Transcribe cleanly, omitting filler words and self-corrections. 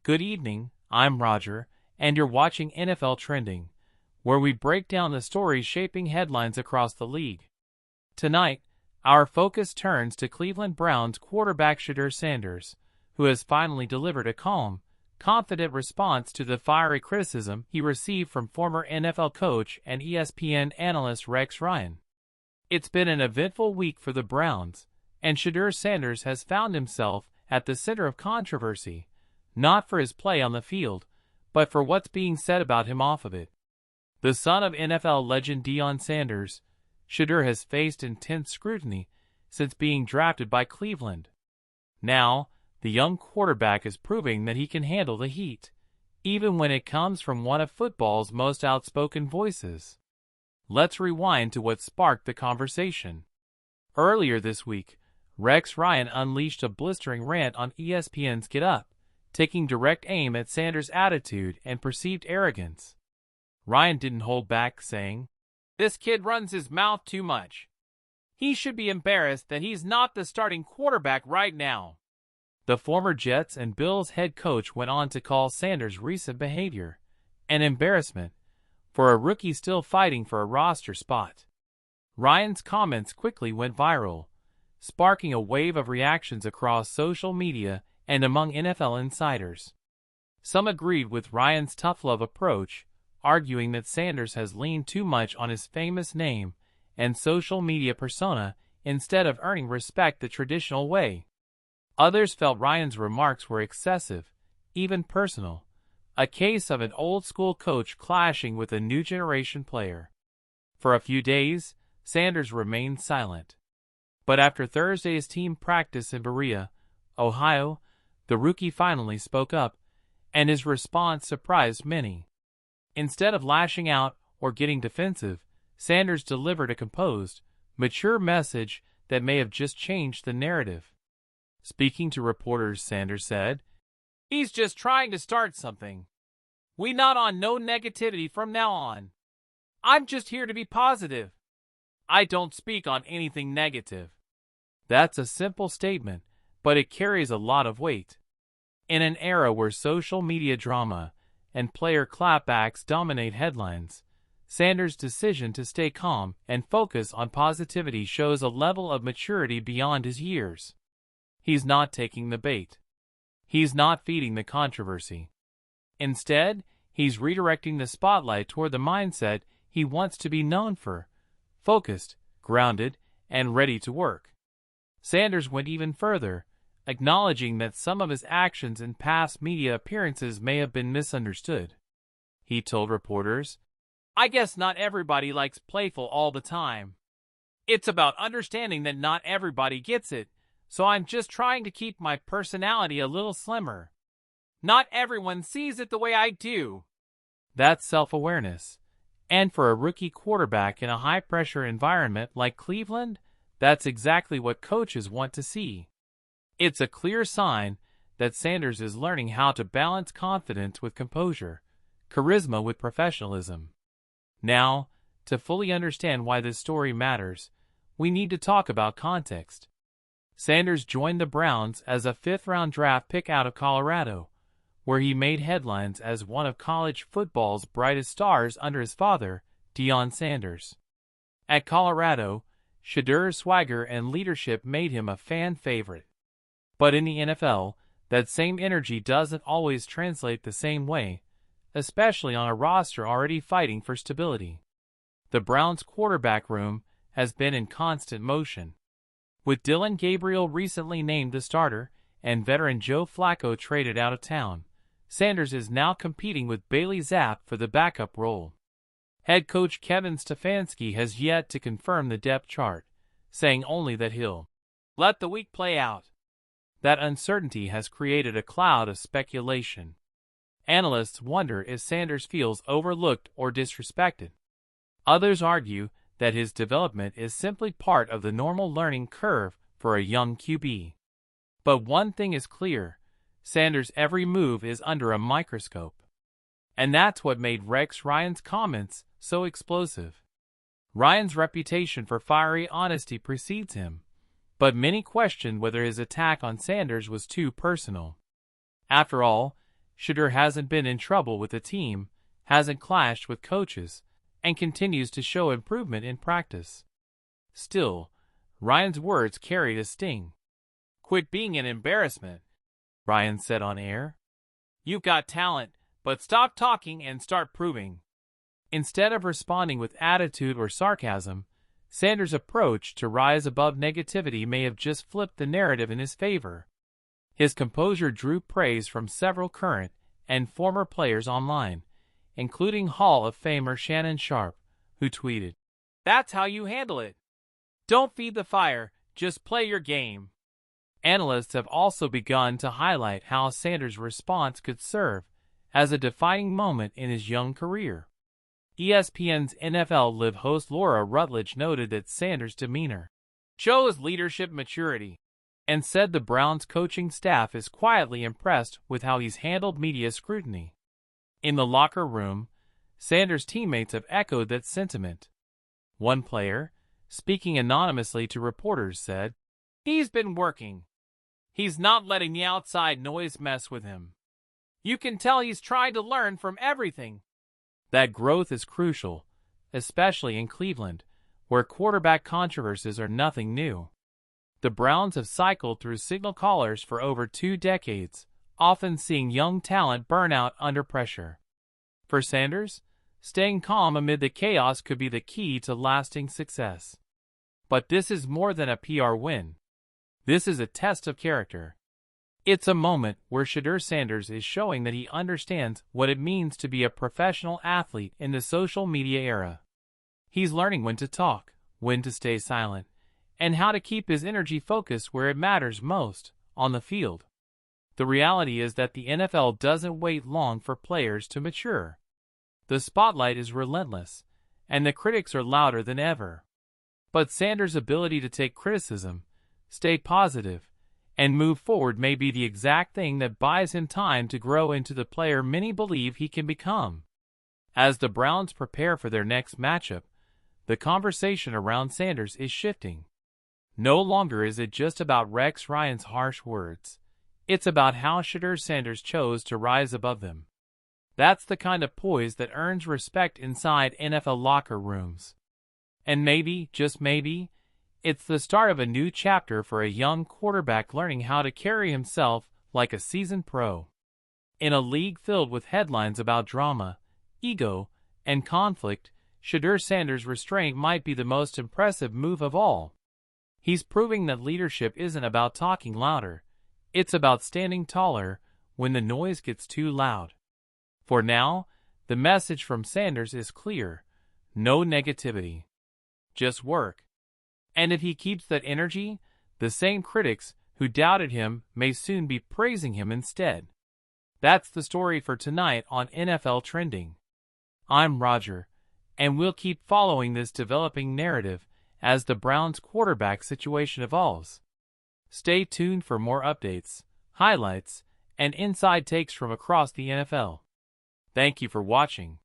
Good evening, I'm Roger, and you're watching NFL Trending, where we break down the stories shaping headlines across the league. Tonight, our focus turns to Cleveland Browns quarterback Shedeur Sanders, who has finally delivered a calm, confident response to the fiery criticism he received from former NFL coach and ESPN analyst Rex Ryan. It's been an eventful week for the Browns, and Shedeur Sanders has found himself at the center of controversy, not for his play on the field, but for what's being said about him off of it. The son of NFL legend Deion Sanders, Shedeur has faced intense scrutiny since being drafted by Cleveland. Now, the young quarterback is proving that he can handle the heat, even when it comes from one of football's most outspoken voices. Let's rewind to what sparked the conversation. Earlier this week, Rex Ryan unleashed a blistering rant on ESPN's Get Up, taking direct aim at Sanders' attitude and perceived arrogance. Ryan didn't hold back, saying, "This kid runs his mouth too much. He should be embarrassed that he's not the starting quarterback right now." The former Jets and Bills head coach went on to call Sanders' recent behavior an embarrassment for a rookie still fighting for a roster spot. Ryan's comments quickly went viral, sparking a wave of reactions across social media and among NFL insiders. Some agreed with Ryan's tough love approach, arguing that Sanders has leaned too much on his famous name and social media persona instead of earning respect the traditional way. Others felt Ryan's remarks were excessive, even personal, a case of an old-school coach clashing with a new generation player. For a few days, Sanders remained silent. But after Thursday's team practice in Berea, Ohio, the rookie finally spoke up, and his response surprised many. Instead of lashing out or getting defensive, Sanders delivered a composed, mature message that may have just changed the narrative. Speaking to reporters, Sanders said, "He's just trying to start something. We not on no negativity from now on. I'm just here to be positive. I don't speak on anything negative." That's a simple statement, but it carries a lot of weight. In an era where social media drama and player clapbacks dominate headlines, Sanders' decision to stay calm and focus on positivity shows a level of maturity beyond his years. He's not taking the bait. He's not feeding the controversy. Instead, he's redirecting the spotlight toward the mindset he wants to be known for: focused, grounded, and ready to work. Sanders went even further, acknowledging that some of his actions in past media appearances may have been misunderstood. He told reporters, "I guess not everybody likes playful all the time. It's about understanding that not everybody gets it, so I'm just trying to keep my personality a little slimmer. Not everyone sees it the way I do." That's self-awareness. And for a rookie quarterback in a high-pressure environment like Cleveland, that's exactly what coaches want to see. It's a clear sign that Sanders is learning how to balance confidence with composure, charisma with professionalism. Now, to fully understand why this story matters, we need to talk about context. Sanders joined the Browns as a fifth-round draft pick out of Colorado, where he made headlines as one of college football's brightest stars under his father, Deion Sanders. At Colorado, Shedeur's swagger and leadership made him a fan favorite. But in the NFL, that same energy doesn't always translate the same way, especially on a roster already fighting for stability. The Browns' quarterback room has been in constant motion. With Dillon Gabriel recently named the starter and veteran Joe Flacco traded out of town, Sanders is now competing with Bailey Zappe for the backup role. Head coach Kevin Stefanski has yet to confirm the depth chart, saying only that he'll let the week play out. That uncertainty has created a cloud of speculation. Analysts wonder if Sanders feels overlooked or disrespected. Others argue that his development is simply part of the normal learning curve for a young QB. But one thing is clear: Sanders' every move is under a microscope. And that's what made Rex Ryan's comments so explosive. Ryan's reputation for fiery honesty precedes him, but many questioned whether his attack on Sanders was too personal. After all, Shedeur hasn't been in trouble with the team, hasn't clashed with coaches, and continues to show improvement in practice. Still, Ryan's words carried a sting. "Quit being an embarrassment," Ryan said on air. "You've got talent, but stop talking and start proving." Instead of responding with attitude or sarcasm, Sanders' approach to rise above negativity may have just flipped the narrative in his favor. His composure drew praise from several current and former players online, including Hall of Famer Shannon Sharpe, who tweeted, "That's how you handle it. Don't feed the fire, just play your game." Analysts have also begun to highlight how Sanders' response could serve as a defining moment in his young career. ESPN's NFL Live host Laura Rutledge noted that Sanders' demeanor shows leadership maturity, and said the Browns coaching staff is quietly impressed with how he's handled media scrutiny. In the locker room, Sanders' teammates have echoed that sentiment. One player, speaking anonymously to reporters, said, "He's been working. He's not letting the outside noise mess with him. You can tell he's tried to learn from everything." That growth is crucial, especially in Cleveland, where quarterback controversies are nothing new. The Browns have cycled through signal callers for over 2 decades, often seeing young talent burn out under pressure. For Sanders, staying calm amid the chaos could be the key to lasting success. But this is more than a PR win. This is a test of character. It's a moment where Shedeur Sanders is showing that he understands what it means to be a professional athlete in the social media era. He's learning when to talk, when to stay silent, and how to keep his energy focused where it matters most, on the field. The reality is that the NFL doesn't wait long for players to mature. The spotlight is relentless, and the critics are louder than ever. But Sanders' ability to take criticism, stay positive, and move forward may be the exact thing that buys him time to grow into the player many believe he can become. As the Browns prepare for their next matchup, the conversation around Sanders is shifting. No longer is it just about Rex Ryan's harsh words. It's about how Shedeur Sanders chose to rise above them. That's the kind of poise that earns respect inside NFL locker rooms. And maybe, just maybe, it's the start of a new chapter for a young quarterback learning how to carry himself like a seasoned pro. In a league filled with headlines about drama, ego, and conflict, Shedeur Sanders' restraint might be the most impressive move of all. He's proving that leadership isn't about talking louder, it's about standing taller when the noise gets too loud. For now, the message from Sanders is clear: no negativity. Just work. And if he keeps that energy, the same critics who doubted him may soon be praising him instead. That's the story for tonight on NFL Trending. I'm Roger, and we'll keep following this developing narrative as the Browns' quarterback situation evolves. Stay tuned for more updates, highlights, and inside takes from across the NFL. Thank you for watching.